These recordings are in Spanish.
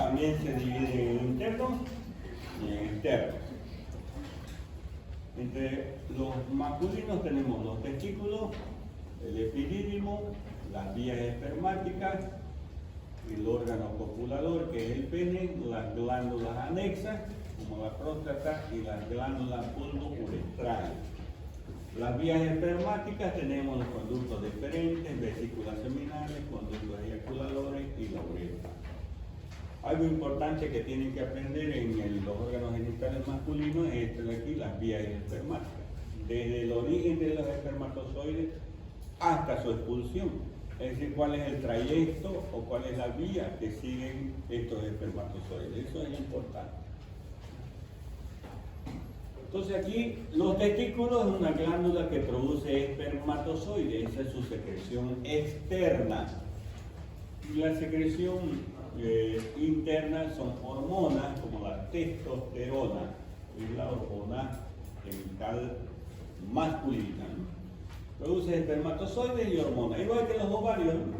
también se dividen en internos y en externos. Entre los masculinos tenemos los testículos, el epidídimo, las vías espermáticas, el órgano copulador, que es el pene, las glándulas anexas, como la próstata, y las glándulas pulvo-uretrales. Las vías espermáticas tenemos los conductos deferentes, vesículas seminales, conductos eyaculadores y la uretra. Algo importante que tienen que aprender en los órganos genitales masculinos es esto de aquí, las vías espermáticas. Desde el origen de los espermatozoides hasta su expulsión. Es decir, cuál es el trayecto o cuál es la vía que siguen estos espermatozoides. Eso es importante. Entonces aquí, los testículos es una glándula que produce espermatozoides. Esa es su secreción externa. Y la secreción interna son hormonas como la testosterona, que es la hormona genital masculina, ¿no? Produce espermatozoides y hormonas, igual que los ovarios, ¿no?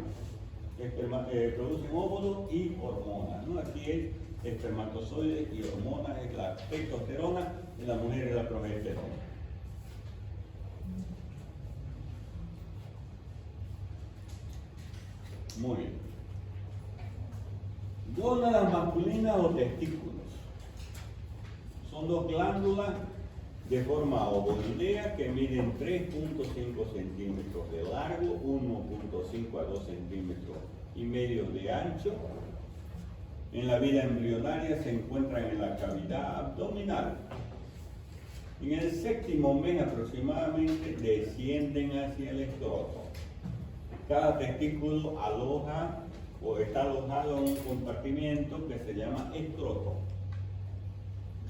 Producen óvulos y hormonas, ¿no? Aquí es espermatozoides y hormonas, es la testosterona, en la mujer es la progesterona. Muy bien. Gónadas masculinas o testículos. Son dos glándulas de forma ovoidea que miden 3.5 centímetros de largo, 1.5 a 2 centímetros y medio de ancho. En la vida embrionaria se encuentran en la cavidad abdominal. En el séptimo mes aproximadamente descienden hacia el escroto. Cada testículo aloja o está alojado en un compartimiento que se llama escroto.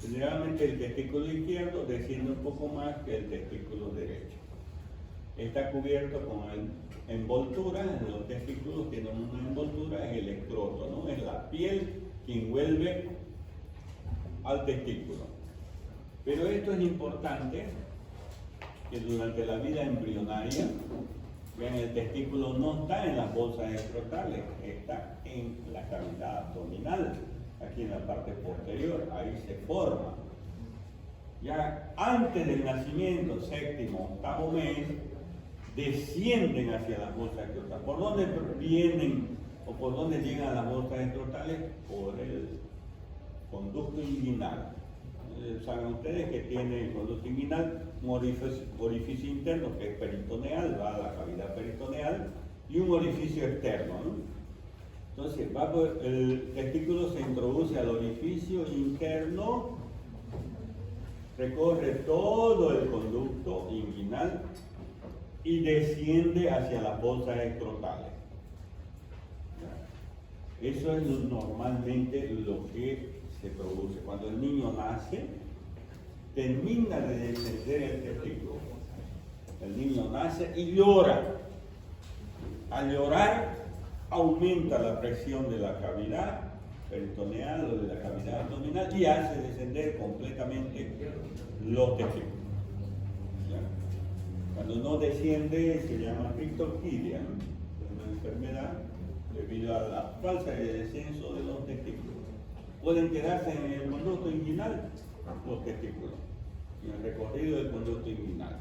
Generalmente el testículo izquierdo desciende un poco más que el testículo derecho. Está cubierto con envoltura, los testículos tienen una envoltura, es el escroto, ¿no? Es la piel que envuelve al testículo. Pero esto es importante, que durante la vida embrionaria, vean, el testículo no está en las bolsas escrotales, está en la cavidad abdominal, aquí en la parte posterior, ahí se forma. Ya antes del nacimiento, séptimo, octavo mes, descienden hacia las bolsas escrotales. ¿Por dónde vienen o por dónde llegan a las bolsas escrotales? Por el conducto inguinal. Saben ustedes que tiene el conducto inguinal un orificio interno que es peritoneal, va a la cavidad peritoneal, y un orificio externo, ¿no? Entonces, el testículo se introduce al orificio interno, recorre todo el conducto inguinal y desciende hacia las bolsas escrotales. Eso es normalmente lo que se produce. Cuando el niño nace, termina de descender el testículo. El niño nace y llora. Al llorar, aumenta la presión de la cavidad peritoneal o de la cavidad abdominal y hace descender completamente los testículos. Cuando no desciende se llama criptorquidia, ¿no? Es una enfermedad debido a la falta de descenso de los testículos. Pueden quedarse en el conducto inguinal los testículos, en el recorrido del conducto inguinal.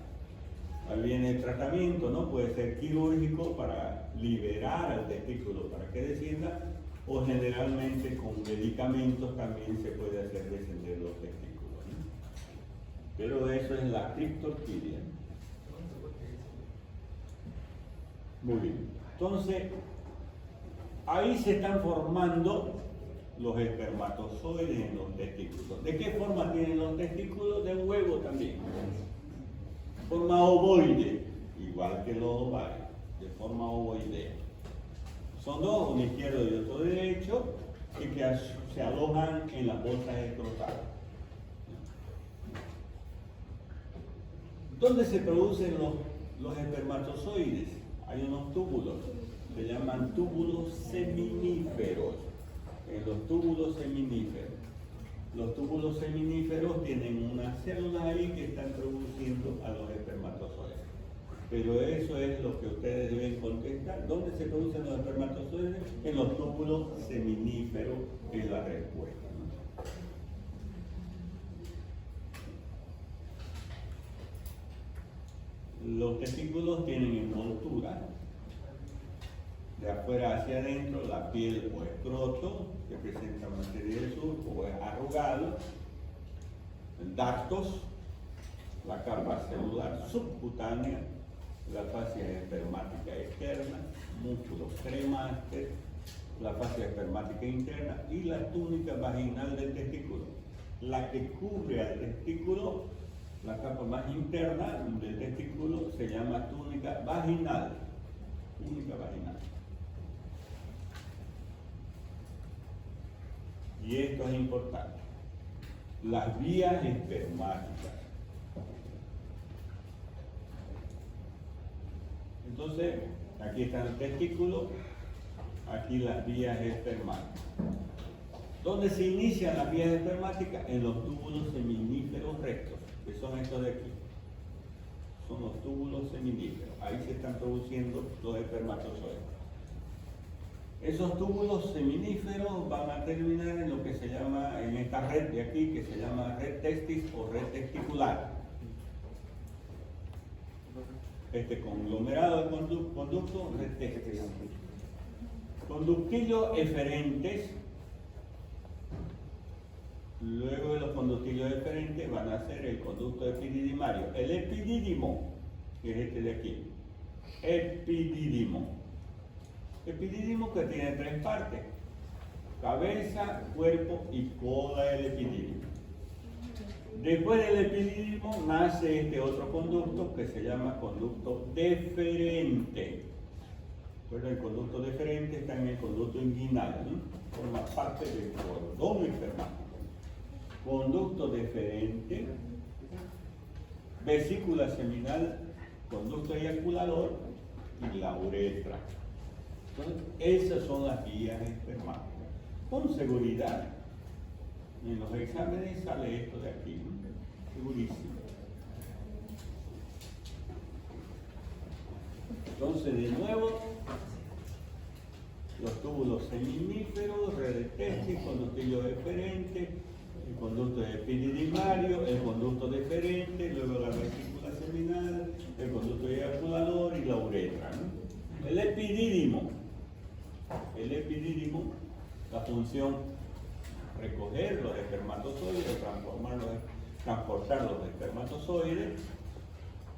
Ahí viene el tratamiento, ¿no? Puede ser quirúrgico para liberar al testículo para que descienda, o generalmente con medicamentos también se puede hacer descender los testículos, ¿no? Pero eso es la criptorquidia. Muy bien. Entonces, ahí se están formando los espermatozoides en los testículos. ¿De qué forma tienen los testículos? De un huevo también. Forma ovoide, igual que los ovarios, de forma ovoidea. Son dos, uno izquierdo y otro derecho, que se alojan en las bolsas escrotales. ¿Dónde se producen los espermatozoides? Hay unos túbulos, se llaman túbulos seminíferos. En los túbulos seminíferos. Los túbulos seminíferos tienen unas células ahí que están produciendo a los espermatozoides. Pero eso es lo que ustedes deben contestar. ¿Dónde se producen los espermatozoides? En los túbulos seminíferos, en la respuesta, ¿no? Los testículos tienen envoltura, de afuera hacia adentro, la piel o escroto, que presenta una serie de surcos o es arrugado, dartos, la capa celular subcutánea, la fascia espermática externa, músculos cremantes, la fascia espermática interna y la túnica vaginal del testículo. La que cubre al testículo, la capa más interna del testículo, se llama túnica vaginal. Túnica vaginal. Y esto es importante. Las vías espermáticas. Entonces, aquí está el testículo, aquí las vías espermáticas. ¿Dónde se inician las vías espermáticas? En los túbulos seminíferos rectos, que son estos de aquí. Son los túbulos seminíferos. Ahí se están produciendo los espermatozoides. Esos túbulos seminíferos van a terminar en lo que se llama, en esta red de aquí, que se llama red testis o red testicular. Este conglomerado de conductos, red testis. Conductillos eferentes. Luego de los conductillos eferentes van a ser el conducto epididimario. El epidídimo, que es este de aquí. Epidídimo. Epidídimo que tiene tres partes: cabeza, cuerpo y cola del epidídimo. Después del epidídimo nace este otro conducto que se llama conducto deferente. Pues el conducto deferente está en el conducto inguinal, ¿no? Forma parte del cordón espermático. Conducto deferente, vesícula seminal, conducto eyaculador y la uretra. Entonces, esas son las vías espermáticas. Con seguridad, en los exámenes sale esto de aquí, ¿no? Segurísimo. Entonces, de nuevo, los túbulos seminíferos, red testis, conductillo deferente, el conducto epididimario, el conducto deferente, luego la vesícula seminal, el conducto eyaculador y la uretra, ¿no? El epidídimo, la función recoger los espermatozoides, transportar los espermatozoides,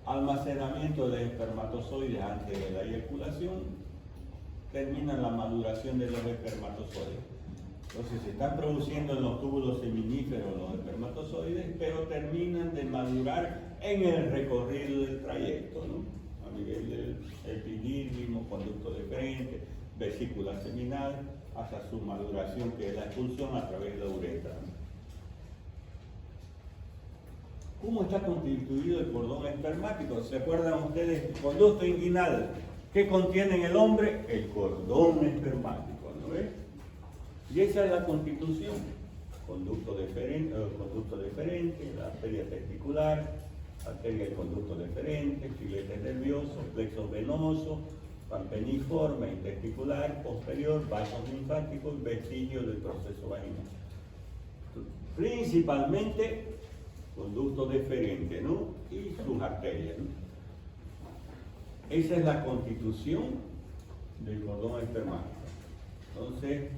almacenamiento de espermatozoides antes de la eyaculación, termina la maduración de los espermatozoides. Entonces se están produciendo en los túbulos seminíferos los espermatozoides, pero terminan de madurar en el recorrido del trayecto, ¿no? A nivel del epidídimo, conducto deferente, vesícula seminal, hasta su maduración, que es la expulsión a través de la uretra. ¿Cómo está constituido el cordón espermático? ¿Se acuerdan ustedes? El conducto inguinal. ¿Qué contiene en el hombre? El cordón espermático, ¿no ves? Y esa es la constitución. Conducto deferente, la arteria testicular, arteria del conducto deferente, filete nervioso, plexo venoso, pampeniforme, intesticular, posterior, vasos linfáticos, vestigio del proceso vaginal. Principalmente conducto deferente, ¿no? Y sus arterias, ¿no? Esa es la constitución del cordón espermático. Entonces,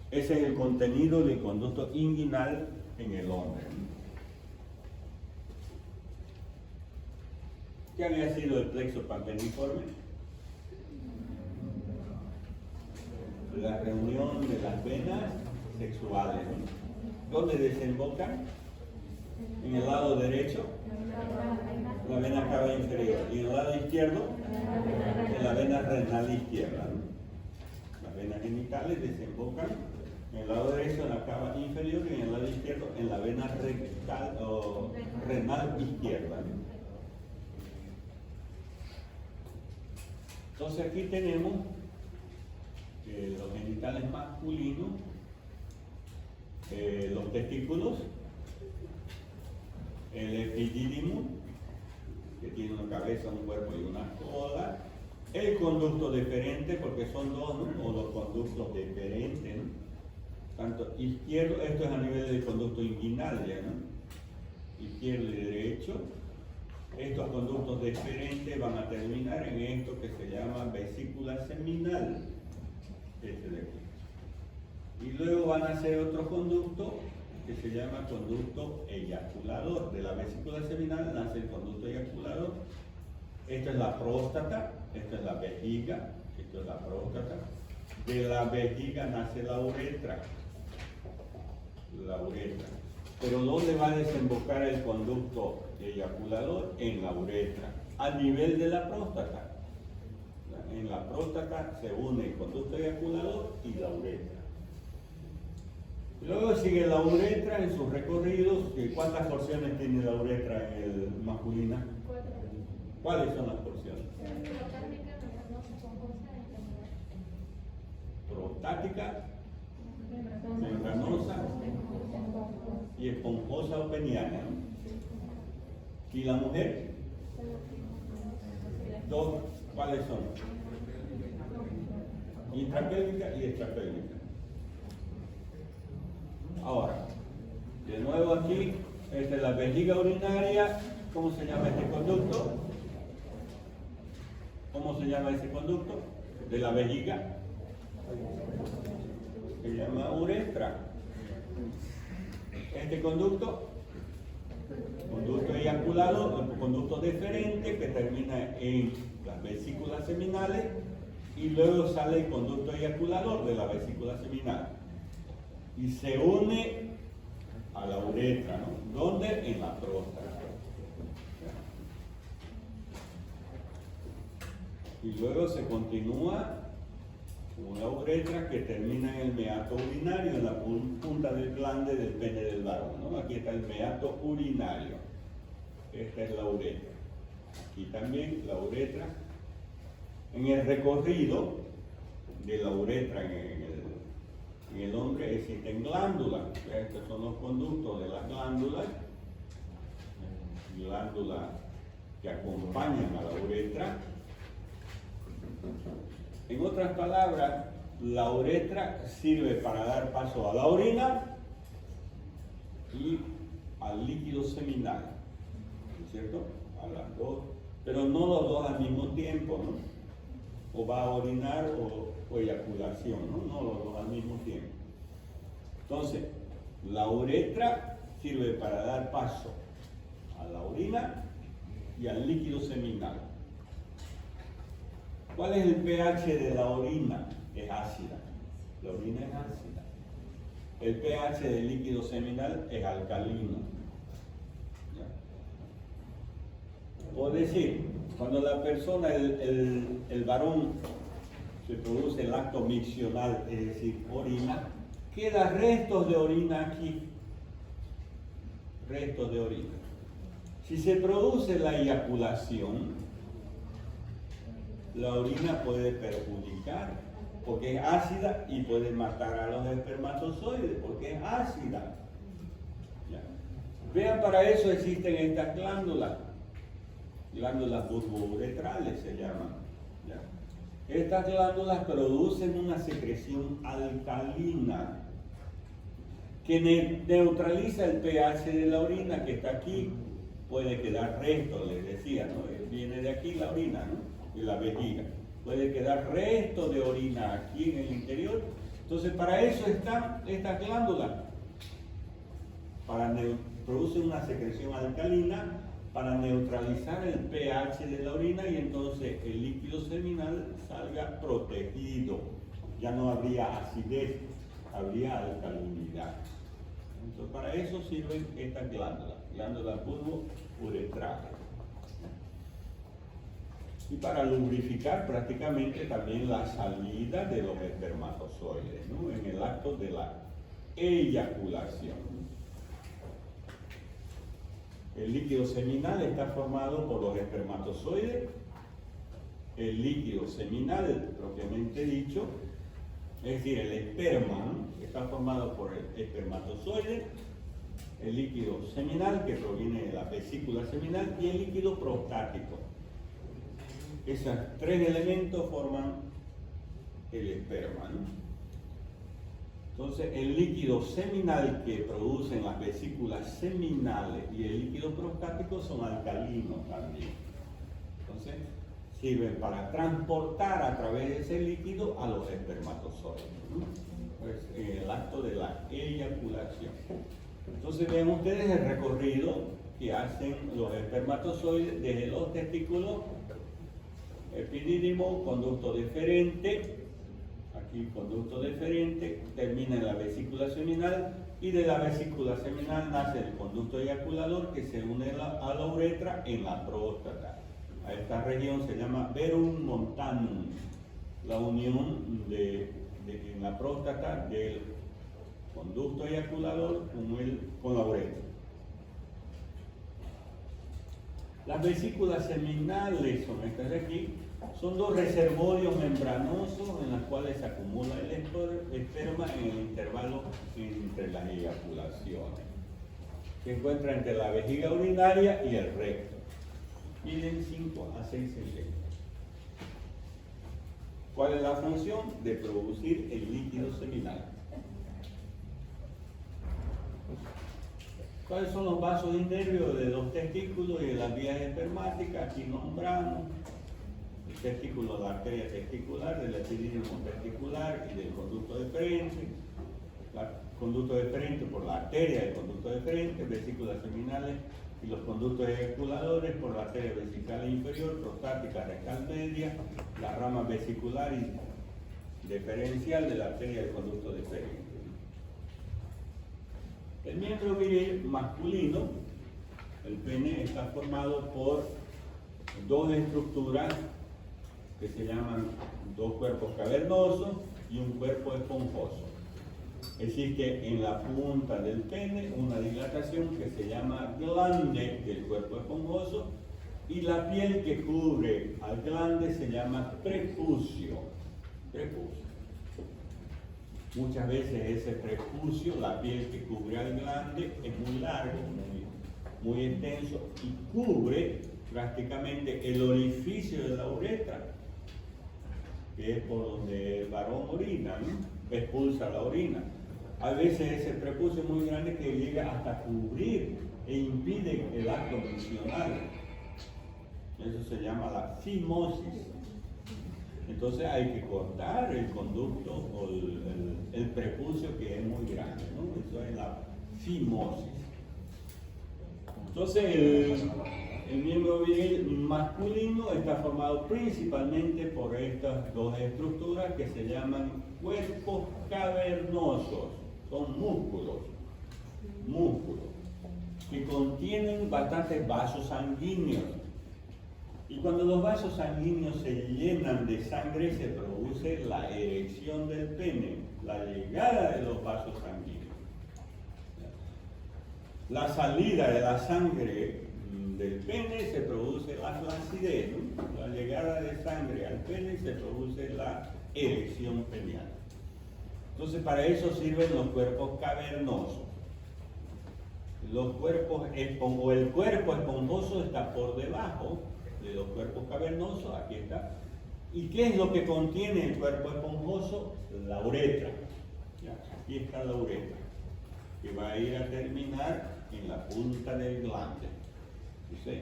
ese es el contenido del conducto inguinal en el hombre, ¿no? ¿Qué había sido el plexo pampeniforme? La reunión de las venas sexuales, ¿no? ¿Dónde desembocan? En el lado derecho, la vena cava inferior, y en el lado izquierdo, en la vena renal izquierda, ¿no? Las venas genitales desembocan en el lado derecho en la cava inferior y en el lado izquierdo en la vena rectal o renal izquierda, ¿no? Entonces aquí tenemos los genitales masculinos, los testículos, el epidídimo, que tiene una cabeza, un cuerpo y una cola, el conducto deferente, porque son dos, ¿no? O los conductos deferentes, ¿no? tanto izquierdo, esto es a nivel del conducto inguinal ya, ¿no? Izquierdo y derecho. Estos conductos deferentes van a terminar en esto que se llama vesícula seminal, este de aquí. Y luego van a ser otro conducto que se llama conducto eyaculador. De la vesícula seminal nace el conducto eyaculador. Esta es la próstata, esta es la vejiga, esto es la próstata. De la vejiga nace la uretra. La uretra. Pero ¿dónde va a desembocar el conducto eyaculador? En la uretra, a nivel de la próstata. En la próstata se une el conducto eyaculador y la uretra. Luego sigue la uretra en sus recorridos. ¿Cuántas porciones tiene la uretra en el masculino? 4. ¿Cuáles son las porciones? Prostática, membranosa y esponjosa o peniana. ¿Y la mujer? Dos, ¿cuáles son? Intrapélvica y extrapélvica. Ahora, de nuevo aquí, esta es la vejiga urinaria. ¿Cómo se llama este conducto? ¿Cómo se llama ese conducto? De la vejiga. Se llama uretra. Este conducto, conducto eyaculado, conducto deferente que termina en las vesículas seminales y luego sale el conducto eyaculador de la vesícula seminal y se une a la uretra, ¿no? ¿Dónde? En la próstata. Y luego se continúa con la uretra que termina en el meato urinario, en la punta del glande del pene del varón, ¿no? Aquí está el meato urinario. Esta es la uretra. Aquí también la uretra. En el recorrido de la uretra en el hombre existen glándulas. Estos son los conductos de las glándulas. Glándulas que acompañan a la uretra. En otras palabras, la uretra sirve para dar paso a la orina y al líquido seminal, ¿no es cierto? A las dos, pero no los dos al mismo tiempo, ¿no? O va a orinar o eyaculación, ¿no? No los dos al mismo tiempo. Entonces, la uretra sirve para dar paso a la orina y al líquido seminal. ¿Cuál es el pH de la orina? Es ácida. La orina es ácida. El pH del líquido seminal es alcalino. ¿Ya? Por decir, cuando la persona, el varón, se produce el acto miccional, es decir, orina, queda restos de orina aquí. Restos de orina. Si se produce la eyaculación, la orina puede perjudicar porque es ácida y puede matar a los espermatozoides porque es ácida. ¿Ya? Vean, para eso existen estas glándulas burbouretrales se llaman. ¿Ya? Estas glándulas producen una secreción alcalina que neutraliza el pH de la orina que está aquí. Puede quedar resto, les decía, ¿no? Viene de aquí la orina, ¿no? De la vejiga. Puede quedar resto de orina aquí en el interior. Entonces, para eso están estas glándulas. Producen una secreción alcalina para neutralizar el pH de la orina y entonces el líquido seminal salga protegido. Ya no habría acidez, habría alcalinidad. Entonces, para eso sirven estas glándulas burbouretrales. Y para lubrificar prácticamente también la salida de los espermatozoides, ¿no? En el acto de la eyaculación. El líquido seminal está formado por los espermatozoides. El líquido seminal, propiamente dicho, es decir, el esperma, ¿no? Está formado por el espermatozoide, el líquido seminal que proviene de la vesícula seminal y el líquido prostático. Esos tres elementos forman el esperma, ¿no? Entonces, el líquido seminal que producen las vesículas seminales y el líquido prostático son alcalinos también. Entonces, sirven para transportar a través de ese líquido a los espermatozoides, ¿no? Pues, en el acto de la eyaculación. Entonces, ven ustedes el recorrido que hacen los espermatozoides desde los testículos, epidídimo, conducto deferente, aquí conducto deferente, termina en la vesícula seminal y de la vesícula seminal nace el conducto eyaculador que se une a la uretra en la próstata. A esta región se llama verum montanum, la unión en la próstata del conducto eyaculador con la uretra. Las vesículas seminales son estas de aquí, son dos reservorios membranosos en los cuales se acumula el esperma en el intervalo entre las eyaculaciones. Se encuentra entre la vejiga urinaria y el recto. Miden 5 a 6 centímetros. ¿Cuál es la función? De producir el líquido seminal. ¿Cuáles son los vasos internos de los testículos y de las vías espermáticas? Aquí nombramos el testículo, la arteria testicular, del epidídimo testicular y del conducto deferente. Conducto deferente por la arteria del conducto deferente, vesículas seminales y los conductos eyaculadores por la arteria vesical inferior, prostática, rectal media, la rama vesicular y deferencial de la arteria del conducto deferente. El miembro viril masculino, el pene, está formado por dos estructuras que se llaman dos cuerpos cavernosos y un cuerpo esponjoso. Existe en la punta del pene una dilatación que se llama glande del cuerpo esponjoso y la piel que cubre al glande se llama prepucio. Muchas veces ese prepucio, la piel que cubre al glande, es muy largo, muy extenso y cubre prácticamente el orificio de la uretra, que es por donde el varón orina, ¿no? Expulsa la orina. A veces ese prepucio es muy grande que llega hasta cubrir e impide el acto menstrual. Eso se llama la fimosis. Entonces hay que cortar el conducto o el prepucio que es muy grande, ¿no? Eso es la fimosis. Entonces el miembro viril masculino está formado principalmente por estas dos estructuras que se llaman cuerpos cavernosos. Son músculos que contienen bastantes vasos sanguíneos. Y cuando los vasos sanguíneos se llenan de sangre, se produce la erección del pene, la llegada de los vasos sanguíneos. La salida de la sangre del pene se produce la flacidez, ¿no? La llegada de sangre al pene se produce la erección peniana. Entonces, para eso sirven los cuerpos cavernosos. El cuerpo esponjoso está por debajo de los cuerpos cavernosos, aquí está. ¿Y qué es lo que contiene el cuerpo esponjoso? La uretra. ¿Ya? Aquí está la uretra, que va a ir a terminar en la punta del glande. ¿Sí?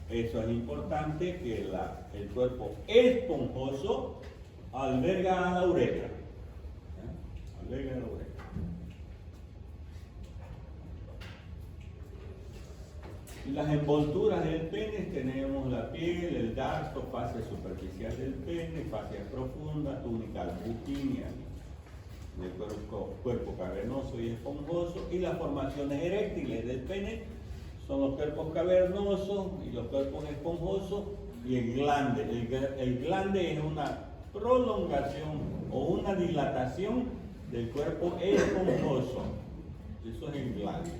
Eso es importante, que el cuerpo esponjoso alberga a la uretra. ¿Ya? Alberga a la uretra. Las envolturas del pene tenemos la piel, el darso, fascia superficial del pene, fascia profunda, túnica albuquínea del cuerpo cavernoso y esponjoso, y las formaciones eréctiles del pene son los cuerpos cavernosos y los cuerpos esponjosos y el glande. El glande es una prolongación o una dilatación del cuerpo esponjoso. Eso es el glande.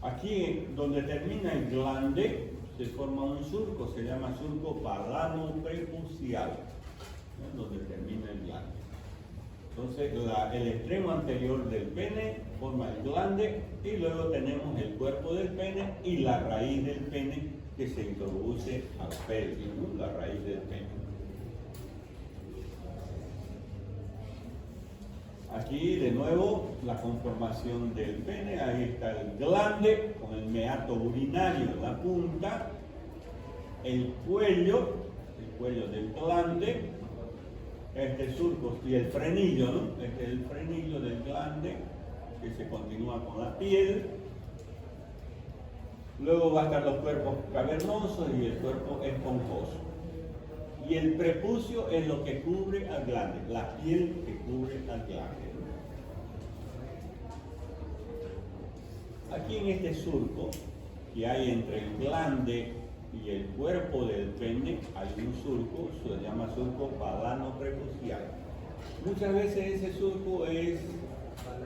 Aquí, donde termina el glande, se forma un surco, se llama surco balano-prepucial, ¿no? Donde termina el glande. Entonces, el extremo anterior del pene forma el glande y luego tenemos el cuerpo del pene y la raíz del pene que se introduce al pelvis, ¿no? La raíz del pene. Aquí de nuevo la conformación del pene, ahí está el glande con el meato urinario en la punta, el cuello del glande, este surco y el frenillo, ¿no? Este es el frenillo del glande que se continúa con la piel. Luego va a estar los cuerpos cavernosos y el cuerpo esponjoso. Y el prepucio es lo que cubre al glande, la piel que cubre al glande. Aquí en este surco que hay entre el glande y el cuerpo del pene, hay un surco, se llama surco balano-prepucial. Muchas veces ese surco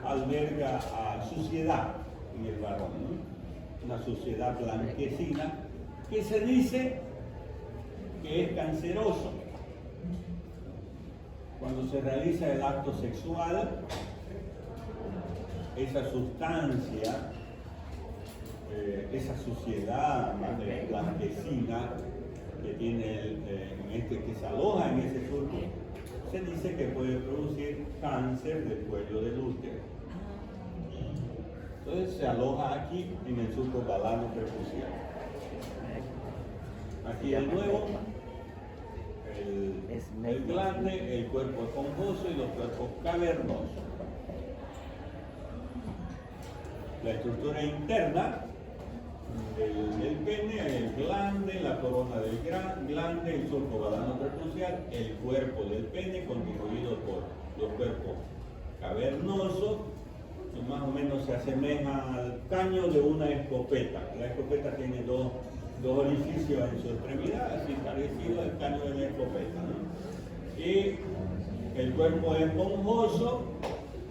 alberga a suciedad en el varón, ¿no? Una suciedad blanquecina que se dice que es canceroso. Cuando se realiza el acto sexual, esa sustancia, esa suciedad blanquecina que tiene que se aloja en ese surco, se dice que puede producir cáncer del cuello del útero. Entonces se aloja aquí en el surco balano-prepucial. Aquí de nuevo el glande, el cuerpo esponjoso y los cuerpos cavernosos. La estructura interna del pene, el glande, la corona del glande, el surco balano-prepucial, el cuerpo del pene constituido por los cuerpos cavernosos, que más o menos se asemeja al caño de una escopeta. La escopeta tiene dos orificios en su extremidad, así parecido al caño de la escopeta, ¿no? Y el cuerpo esponjoso,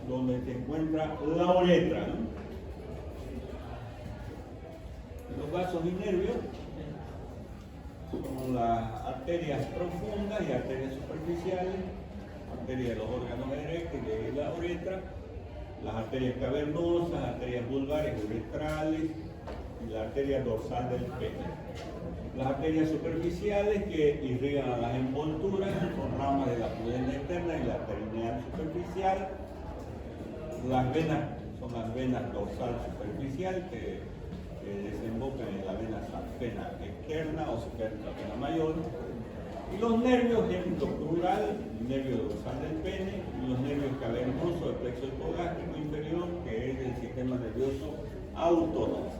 donde se encuentra la uretra, ¿no? Los vasos y nervios son las arterias profundas y arterias superficiales, arterias de los órganos eréctiles y la uretra, las arterias cavernosas, arterias vulvares, uretrales y la arteria dorsal del pene. Las arterias superficiales que irrigan a las envolturas son ramas de la pudenda interna y la perineal superficial. Las venas son las venas dorsal superficial que desembocan en la vena vena externa o la vena mayor, y los nervios plural, el nervio dorsal del pene, y los nervios cavernosos del plexo hipogástrico inferior, que es el sistema nervioso autónomo.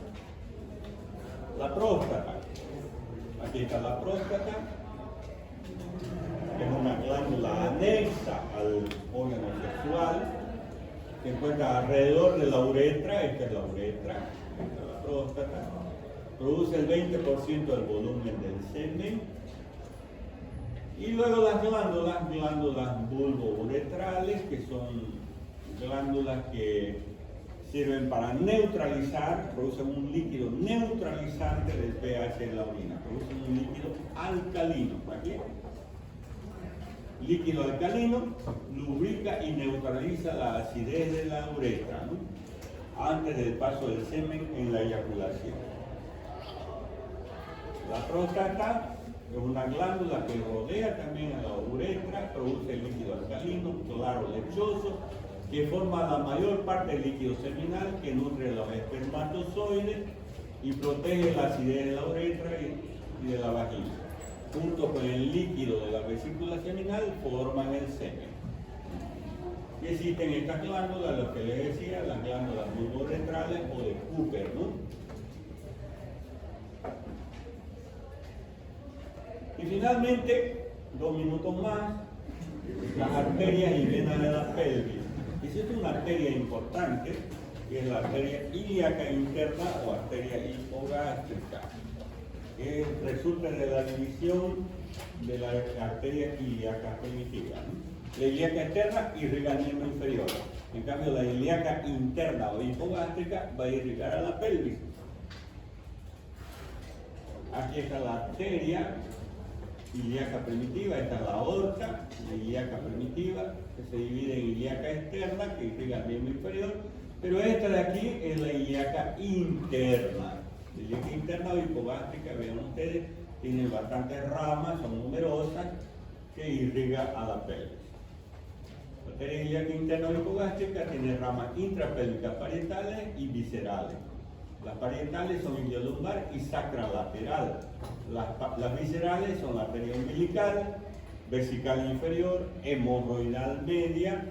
La próstata, aquí está la próstata, que es una glándula anexa al órgano sexual, se encuentra alrededor de la uretra, esta es la uretra, esta es la próstata, produce el 20% del volumen del semen, y luego las glándulas bulbouretrales, que son glándulas que sirven para neutralizar, producen un líquido neutralizante del pH de la orina, producen un líquido alcalino, ¿aquí? Líquido alcalino lubrica y neutraliza la acidez de la uretra, ¿no? Antes del paso del semen en la eyaculación. La próstata es una glándula que rodea también a la uretra, produce líquido alcalino, claro, lechoso, que forma la mayor parte del líquido seminal que nutre los espermatozoides y protege la acidez de la uretra y de la vagina. Junto con el líquido de la vesícula seminal forman el semen. Y existen estas glándulas, lo que les decía, las glándulas bulbouretrales o de Cooper, ¿no? Y finalmente, 2 minutos más, las arterias y venas de la pelvis. Existe una arteria importante, que es la arteria ilíaca interna o arteria hipogástrica, que resulta de la división de la arteria ilíaca primitiva, ¿no? La ilíaca externa irriga el miembro inferior, en cambio la ilíaca interna o hipogástrica va a irrigar a la pelvis. Aquí está la arteria ilíaca primitiva, esta es la aorta, la ilíaca primitiva, que se divide en ilíaca externa, que irriga el miembro inferior, pero esta de aquí es la ilíaca interna. La ilíaca interna o hipogástrica, vean ustedes, tiene bastantes ramas, son numerosas, que irriga a la pelvis. La arteria ilíaca interna o hipogástrica tiene ramas intrapélvicas parietales y viscerales. Las parietales son iliolumbar y sacralateral. Las viscerales son arteria umbilical, vesical inferior, hemorroidal media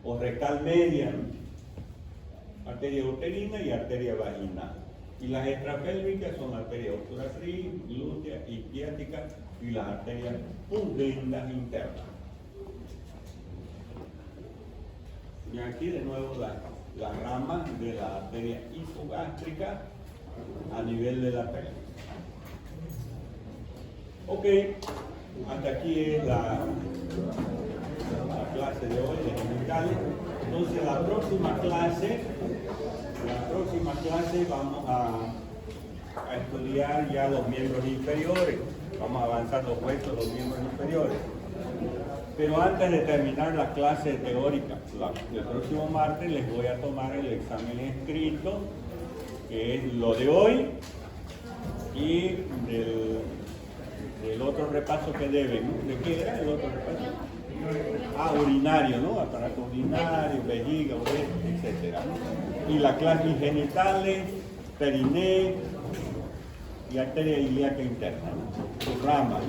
o rectal media, arteria uterina y arteria vaginal. Y las extrapélvicas son arteria obturatriz, glútea, isquiática y las arterias pudendas internas. Y aquí de nuevo las ramas de la arteria hipogástrica a nivel de la pelvis. Ok, hasta aquí es la clase de hoy de genitales. Entonces la próxima clase vamos a estudiar ya los miembros inferiores. Vamos a avanzar los huesos, los miembros inferiores. Pero antes de terminar la clase teórica, el próximo martes les voy a tomar el examen escrito, que es lo de hoy, y del otro repaso que deben. ¿De qué era el otro repaso? Urinario, ¿no? Aparato urinario, vejiga, uretra, etc. Y la clase genitales, periné y arteria ilíaca interna, ¿no? Sus ramas.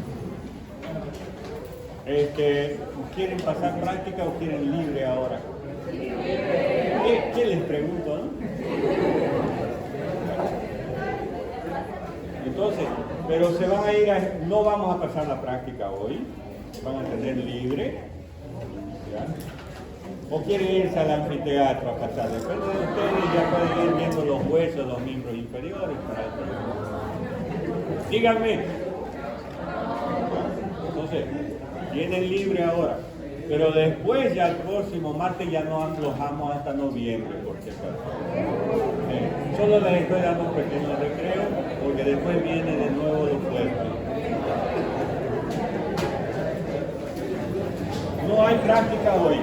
¿Quieren pasar práctica o quieren libre ahora? ¿Qué les pregunto, no? Entonces, pero se van a ir no vamos a pasar la práctica hoy, van a tener libre, ¿ya? O quieren irse al anfiteatro a pasar, depende de ustedes, ya pueden ir viendo los huesos, los miembros inferiores para el próximo. Díganme. Entonces, tienen libre ahora, pero después ya el próximo martes ya no aflojamos hasta noviembre, por si acaso. Solo les estoy dando un pequeño recreo, porque después viene de nuevo lo fuerte. No hay práctica hoy.